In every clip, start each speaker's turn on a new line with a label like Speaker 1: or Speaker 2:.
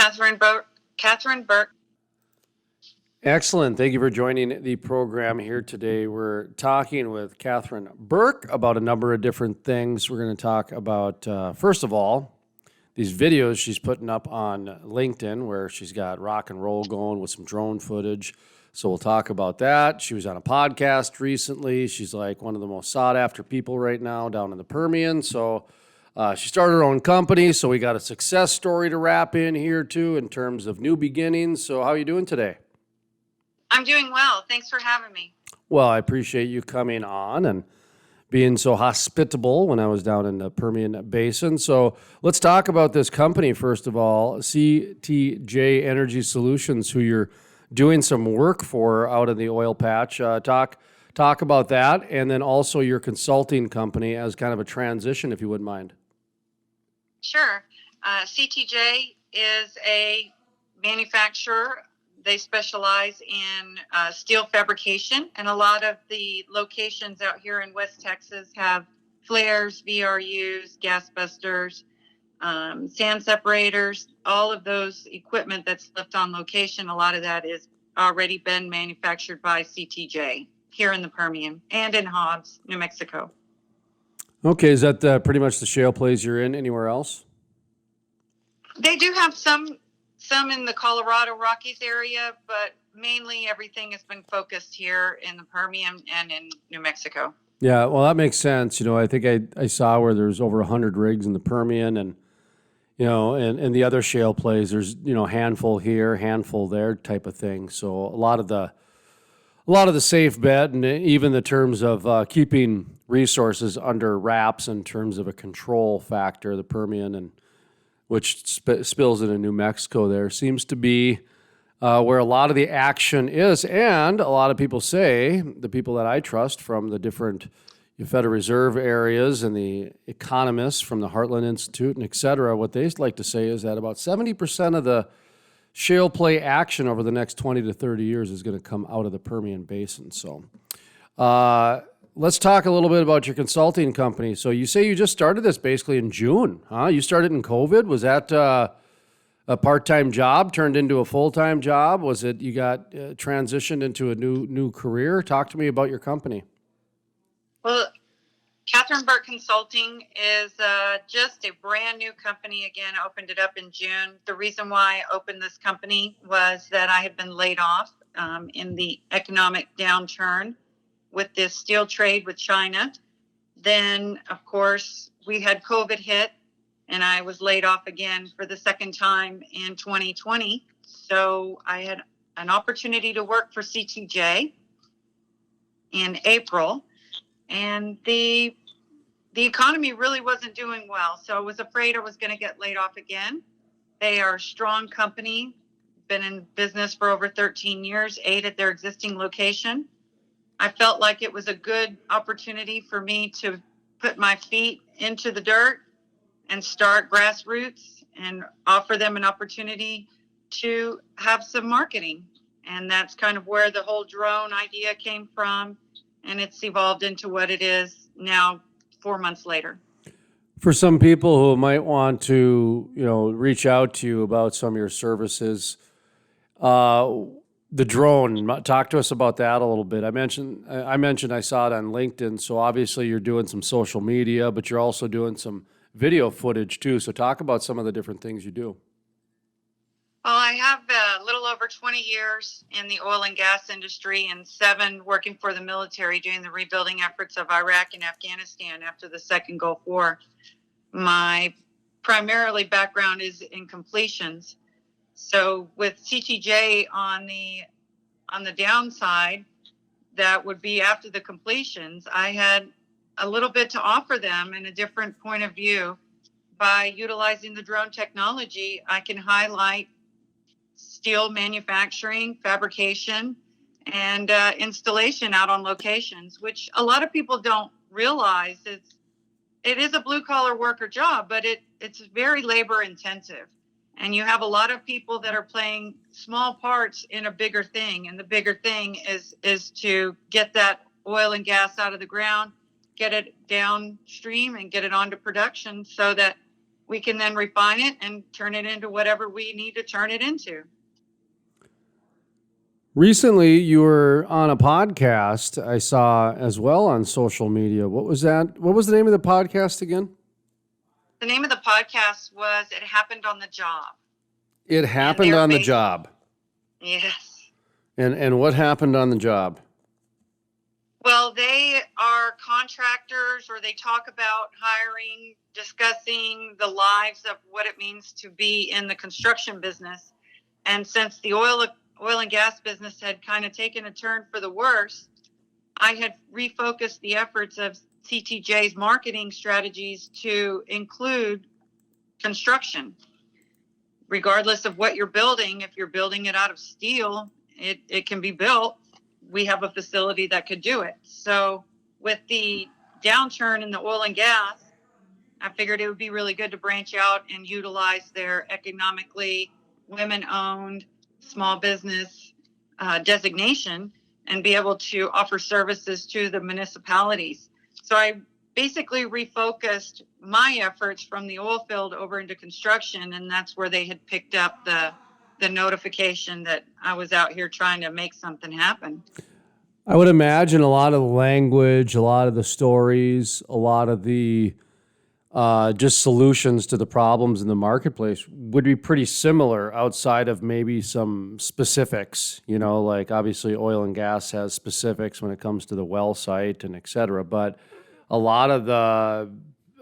Speaker 1: Katherine Burk. Katherine Burk.
Speaker 2: Excellent. Thank you for joining the program here today. We're talking with Katherine Burk about a number of different things. We're going to talk about, first of all, these videos she's putting up on LinkedIn where she's got rock and roll going with some drone footage. So we'll talk about that. She was on a podcast recently. She's like one of the most sought after people right now down in the Permian. So she started her own company. So we got a success story to wrap in here too in terms of new beginnings. So how are you doing today?
Speaker 1: I'm doing well. Thanks for having me.
Speaker 2: Well, I appreciate you coming on and being so hospitable when I was down in the Permian Basin. So let's talk about this company, first of all, CTJ Energy Solutions, who you're doing some work for out in the oil patch. Talk about that, and then also your consulting company as kind of a transition, if you wouldn't mind.
Speaker 1: Sure. CTJ is a manufacturer. They specialize in steel fabrication, and a lot of the locations out here in West Texas have flares, VRUs, gas busters, sand separators, all of those equipment that's left on location. A lot of that is already been manufactured by CTJ here in the Permian and in Hobbs, New Mexico.
Speaker 2: Okay, is that pretty much the shale plays you're in anywhere else?
Speaker 1: They do have some in the Colorado Rockies area, but mainly everything has been focused here in the Permian and in New Mexico.
Speaker 2: Yeah, well, that makes sense. You know, I think I saw where there's over 100 rigs in the Permian, and you know, and the other shale plays, there's, you know, handful here, handful there type of thing. So a lot of the safe bet, and even the terms of keeping resources under wraps in terms of a control factor, the Permian, and which spills into New Mexico there, seems to be where a lot of the action is. And a lot of people say, the people that I trust from the different Federal Reserve areas and the economists from the Heartland Institute and et cetera, what they like to say is that about 70% of the shale play action over the next 20 to 30 years is going to come out of the Permian Basin. So let's talk a little bit about your consulting company. So you say you just started this basically in June, huh? You started in COVID. Was that a part-time job turned into a full-time job? Was it you got transitioned into a new career? Talk to me about your company.
Speaker 1: Well, Katherine Burk Consulting is just a brand new company. Again, I opened it up in June. The reason why I opened this company was that I had been laid off in the economic downturn with this steel trade with China. Then, of course, we had COVID hit, and I was laid off again for the second time in 2020. So I had an opportunity to work for CTJ in April. And the economy really wasn't doing well. So I was afraid I was going to get laid off again. They are a strong company, been in business for over 13 years, 8 at their existing location. I felt like it was a good opportunity for me to put my feet into the dirt and start grassroots and offer them an opportunity to have some marketing. And that's kind of where the whole drone idea came from. And it's evolved into what it is now 4 months later.
Speaker 2: For some people who might want to, you know, reach out to you about some of your services, the drone, talk to us about that a little bit. I mentioned I saw it on LinkedIn. So obviously you're doing some social media, but you're also doing some video footage too. So talk about some of the different things you do.
Speaker 1: Well, I have a little over 20 years in the oil and gas industry and 7 working for the military doing the rebuilding efforts of Iraq and Afghanistan after the second Gulf War. My primarily background is in completions. So with CTJ on the downside, that would be after the completions, I had a little bit to offer them in a different point of view. By utilizing the drone technology, I can highlight steel manufacturing, fabrication, and installation out on locations, which a lot of people don't realize. It is a blue-collar worker job, but it's very labor-intensive. And you have a lot of people that are playing small parts in a bigger thing. And the bigger thing is to get that oil and gas out of the ground, get it downstream, and get it onto production so that we can then refine it and turn it into whatever we need to turn it into.
Speaker 2: Recently, you were on a podcast I saw as well on social media. What was that? What was the name of the podcast again?
Speaker 1: The name of the podcast was It Happened on the Job.
Speaker 2: It Happened on the Job.
Speaker 1: Yes.
Speaker 2: And what happened on the job?
Speaker 1: Well, they are contractors, or they talk about hiring, discussing the lives of what it means to be in the construction business. And since the oil and gas business had kind of taken a turn for the worse, I had refocused the efforts of CTJ's marketing strategies to include construction. Regardless of what you're building, if you're building it out of steel, it can be built. We have a facility that could do it. So with the downturn in the oil and gas, I figured it would be really good to branch out and utilize their economically women-owned small business designation and be able to offer services to the municipalities. So I basically refocused my efforts from the oil field over into construction, and that's where they had picked up the notification that I was out here trying to make something happen.
Speaker 2: I would imagine a lot of the language, a lot of the stories, a lot of the just solutions to the problems in the marketplace would be pretty similar outside of maybe some specifics. You know, like obviously oil and gas has specifics when it comes to the well site and et cetera, but a lot of the,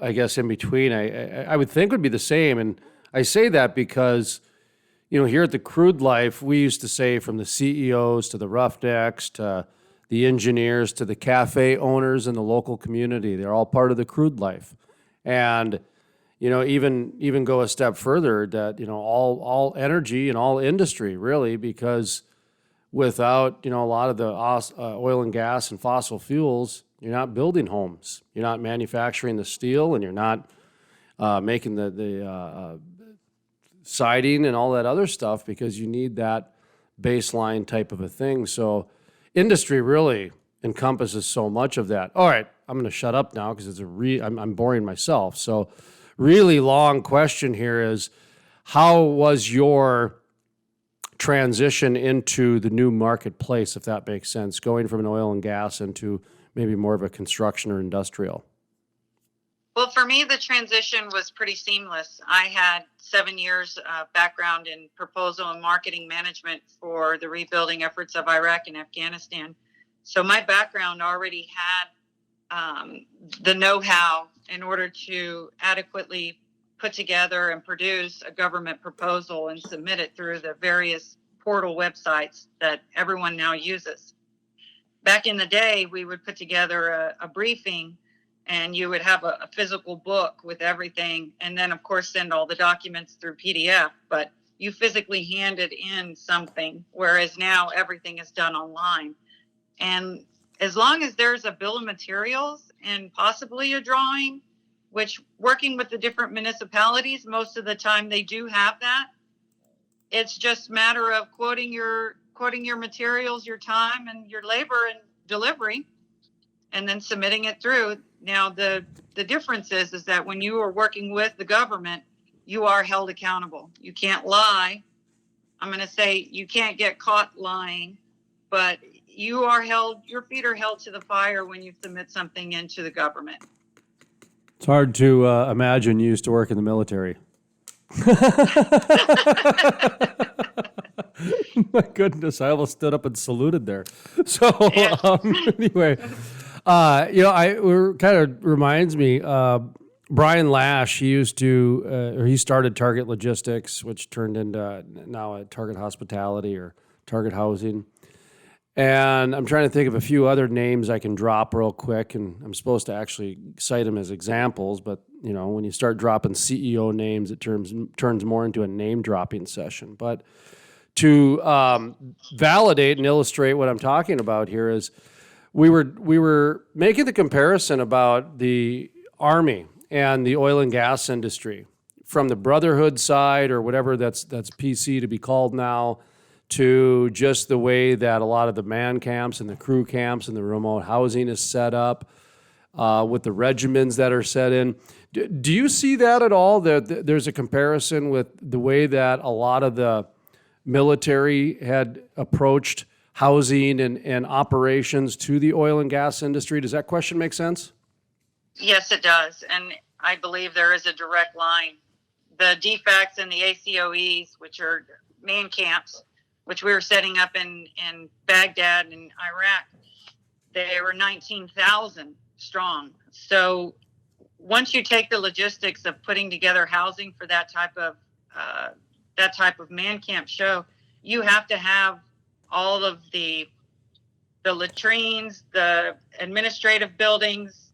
Speaker 2: I guess, in between, I would think would be the same. And I say that because, you know, here at the Crude Life, we used to say from the CEOs to the roughnecks to the engineers to the cafe owners in the local community, they're all part of the Crude Life. And, you know, even go a step further that, you know, all energy and all industry really, because without, you know, a lot of the oil and gas and fossil fuels, you're not building homes, you're not manufacturing the steel, and you're not making the siding and all that other stuff, because you need that baseline type of a thing. So industry really encompasses so much of that. All right, I'm going to shut up now because I'm boring myself. So really long question here is, how was your transition into the new marketplace, if that makes sense, going from an oil and gas into maybe more of a construction or industrial?
Speaker 1: Well, for me, the transition was pretty seamless. I had 7 years background in proposal and marketing management for the rebuilding efforts of Iraq and Afghanistan. So my background already had the know-how in order to adequately put together and produce a government proposal and submit it through the various portal websites that everyone now uses. Back in the day, we would put together a briefing, and you would have a physical book with everything, and then, of course, send all the documents through PDF, but you physically handed in something, whereas now everything is done online. And as long as there's a bill of materials and possibly a drawing, which working with the different municipalities, most of the time they do have that. It's just a matter of quoting your materials, your time, and your labor and delivery, and then submitting it through. Now, the difference is that when you are working with the government, you are held accountable. You can't lie. I'm going to say you can't get caught lying, but your feet are held to the fire when you submit something into the government.
Speaker 2: It's hard to imagine you used to work in the military. My goodness, I almost stood up and saluted there. So anyway, it kind of reminds me, Brian Lash, he started Target Logistics, which turned into now a Target Hospitality or Target Housing. And I'm trying to think of a few other names I can drop real quick, and I'm supposed to actually cite them as examples, but you know, when you start dropping CEO names, it turns more into a name dropping session. But to validate and illustrate what I'm talking about here is, we were making the comparison about the Army and the oil and gas industry from the brotherhood side, or whatever that's PC to be called now, to just the way that a lot of the man camps and the crew camps and the remote housing is set up, with the regimens that are set in. Do you see that at all? That there's a comparison with the way that a lot of the military had approached housing and operations to the oil and gas industry? Does that question make sense?
Speaker 1: Yes, it does. And I believe there is a direct line. The defects in the ACOEs, which are man camps, which we were setting up in Baghdad and Iraq, they were 19,000 strong. So once you take the logistics of putting together housing for that type of man camp show, you have to have all of the latrines, the administrative buildings.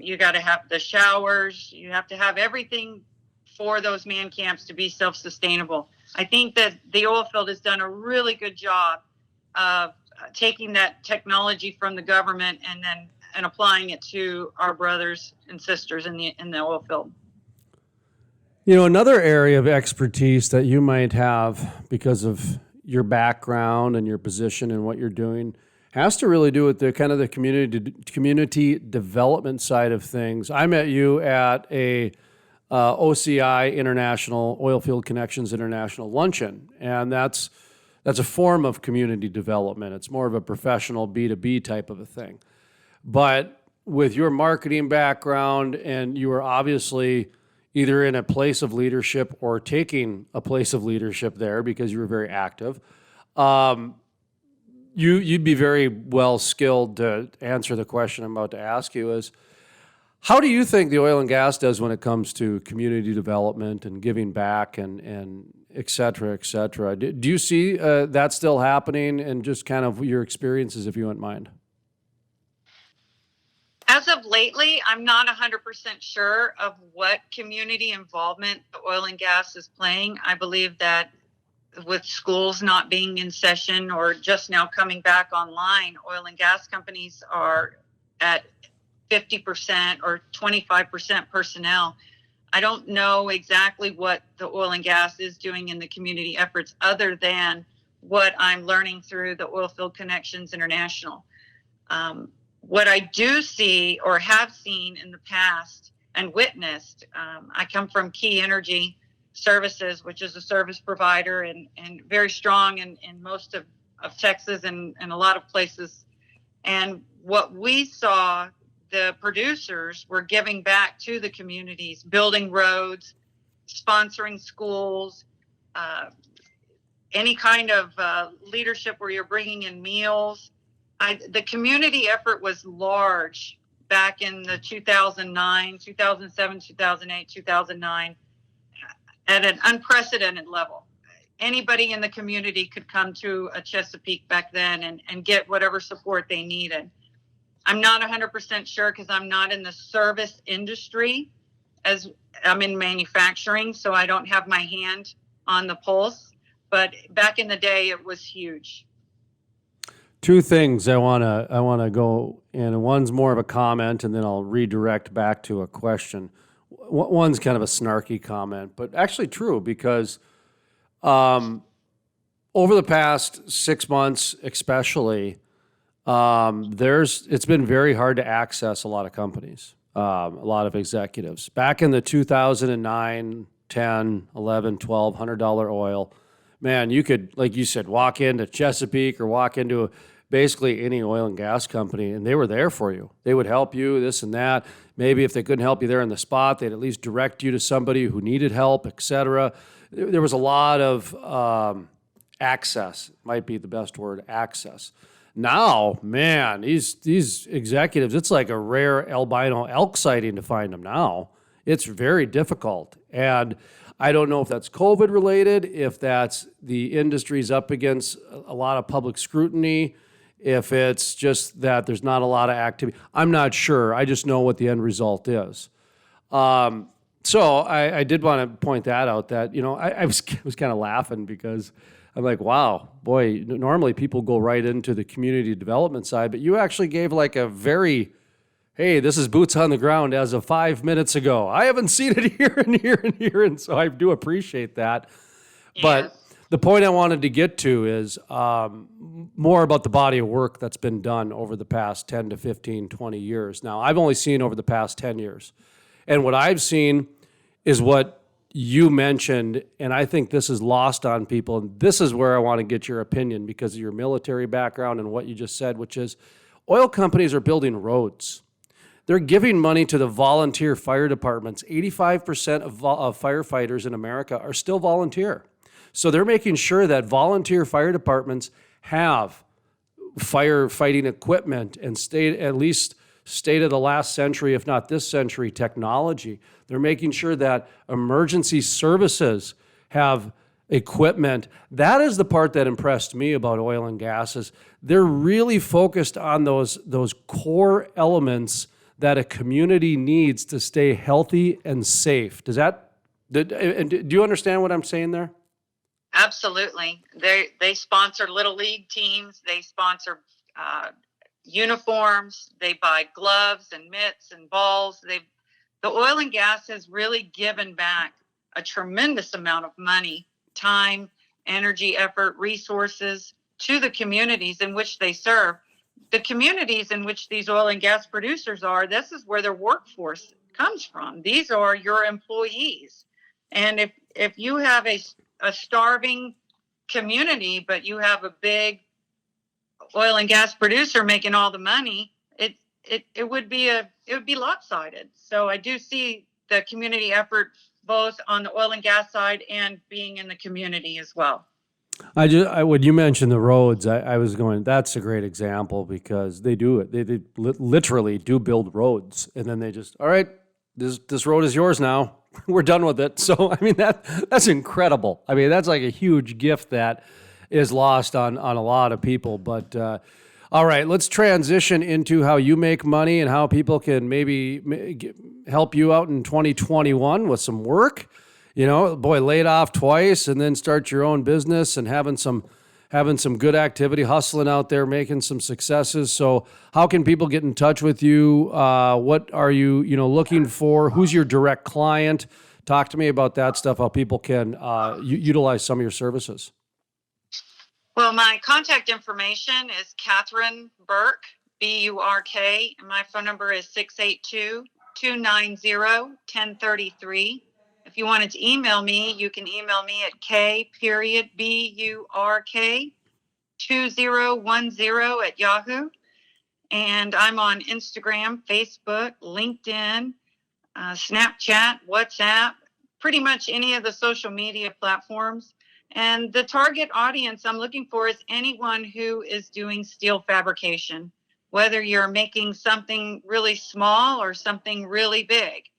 Speaker 1: You got to have the showers. You have to have everything for those man camps to be self-sustainable. I think that the oil field has done a really good job of taking that technology from the government and applying it to our brothers and sisters in the oil field.
Speaker 2: You know, another area of expertise that you might have because of your background and your position and what you're doing has to really do with the kind of the community development side of things. I met you at a OCI International, Oilfield Connections International luncheon, and that's a form of community development. It's more of a professional B2B type of a thing. But with your marketing background, and you were obviously either in a place of leadership or taking a place of leadership there because you were very active, you'd be very well skilled to answer the question I'm about to ask you is, how do you think the oil and gas does when it comes to community development and giving back and et cetera, et cetera? Do you see that still happening, and just kind of your experiences, if you wouldn't mind?
Speaker 1: As of lately, I'm not 100% sure of what community involvement the oil and gas is playing. I believe that with schools not being in session or just now coming back online, oil and gas companies are at 50% or 25% personnel. I don't know exactly what the oil and gas is doing in the community efforts other than what I'm learning through the Oilfield Connections International. What I do see or have seen in the past and witnessed, I come from Key Energy Services, which is a service provider and very strong in most of Texas and a lot of places. And what we saw, the producers were giving back to the communities, building roads, sponsoring schools, any kind of leadership where you're bringing in meals. The community effort was large back in the 2009, 2007, 2008, 2009 at an unprecedented level. Anybody in the community could come to a Chesapeake back then and get whatever support they needed. I'm not 100% sure because I'm not in the service industry, as I'm in manufacturing, so I don't have my hand on the pulse. But back in the day, it was huge.
Speaker 2: Two things I wanna go in, and one's more of a comment, and then I'll redirect back to a question. One's kind of a snarky comment, but actually true because over the past 6 months, especially, it's been very hard to access a lot of companies, a lot of executives. Back in the 2009, 10, 11, 12, $100 oil, man, you could, like you said, walk into Chesapeake or walk into basically any oil and gas company, and they were there for you. They would help you, this and that. Maybe if they couldn't help you there on the spot, they'd at least direct you to somebody who needed help, et cetera. There was a lot of access, might be the best word, access. Now, man, these executives, it's like a rare albino elk sighting to find them now. It's very difficult. And I don't know if that's COVID related, if that's the industry's up against a lot of public scrutiny, if it's just that there's not a lot of activity. I'm not sure. I just know what the end result is. So I did want to point that out that, you know, I was kind of laughing because I'm like, wow, boy, normally people go right into the community development side, but you actually gave like a very, hey, this is boots on the ground as of 5 minutes ago. I haven't seen it here and here and here, and so I do appreciate that. Yes. But the point I wanted to get to is more about the body of work that's been done over the past 10 to 15, 20 years. Now, I've only seen over the past 10 years. And what I've seen is what you mentioned, and I think this is lost on people. And this is where I want to get your opinion because of your military background and what you just said, which is oil companies are building roads. They're giving money to the volunteer fire departments. 85% of firefighters in America are still volunteer. So they're making sure that volunteer fire departments have firefighting equipment and at least state of the last century, if not this century, technology. They're making sure that emergency services have equipment. That is the part that impressed me about oil and gas is they're really focused on those core elements that a community needs to stay healthy and safe. Do you understand what I'm saying there?
Speaker 1: Absolutely. They sponsor little league teams. They sponsor uniforms. They buy gloves and mitts and balls. The oil and gas has really given back a tremendous amount of money, time, energy, effort, resources to the communities in which they serve. The communities in which these oil and gas producers are, this is where their workforce comes from. These are your employees. And if you have a starving community, but you have a big oil and gas producer making all the money, it would be lopsided. So I do see the community effort both on the oil and gas side and being in the community as well.
Speaker 2: When you mentioned the roads, I was going, that's a great example because they do it. They literally do build roads, and then they just, all right, this road is yours now. We're done with it. So, I mean, that's incredible. I mean, that's like a huge gift that is lost on a lot of people. But all right, let's transition into how you make money and how people can maybe help you out in 2021 with some work. You know, boy, laid off twice and then start your own business and having some good activity, hustling out there, making some successes. So how can people get in touch with you? What are you looking for? Who's your direct client? Talk to me about that stuff, how people can utilize some of your services.
Speaker 1: Well, my contact information is Katherine Burk, B-U-R-K. My phone number is 682-290-1033. If you wanted to email me, you can email me at k.burk2010@Yahoo. And I'm on Instagram, Facebook, LinkedIn, Snapchat, WhatsApp, pretty much any of the social media platforms. And the target audience I'm looking for is anyone who is doing steel fabrication, whether you're making something really small or something really big.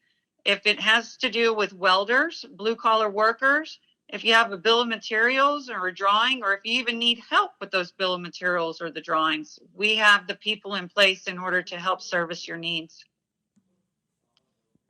Speaker 1: If it has to do with welders, blue collar workers, if you have a bill of materials or a drawing, or if you even need help with those bill of materials or the drawings, we have the people in place in order to help service your needs.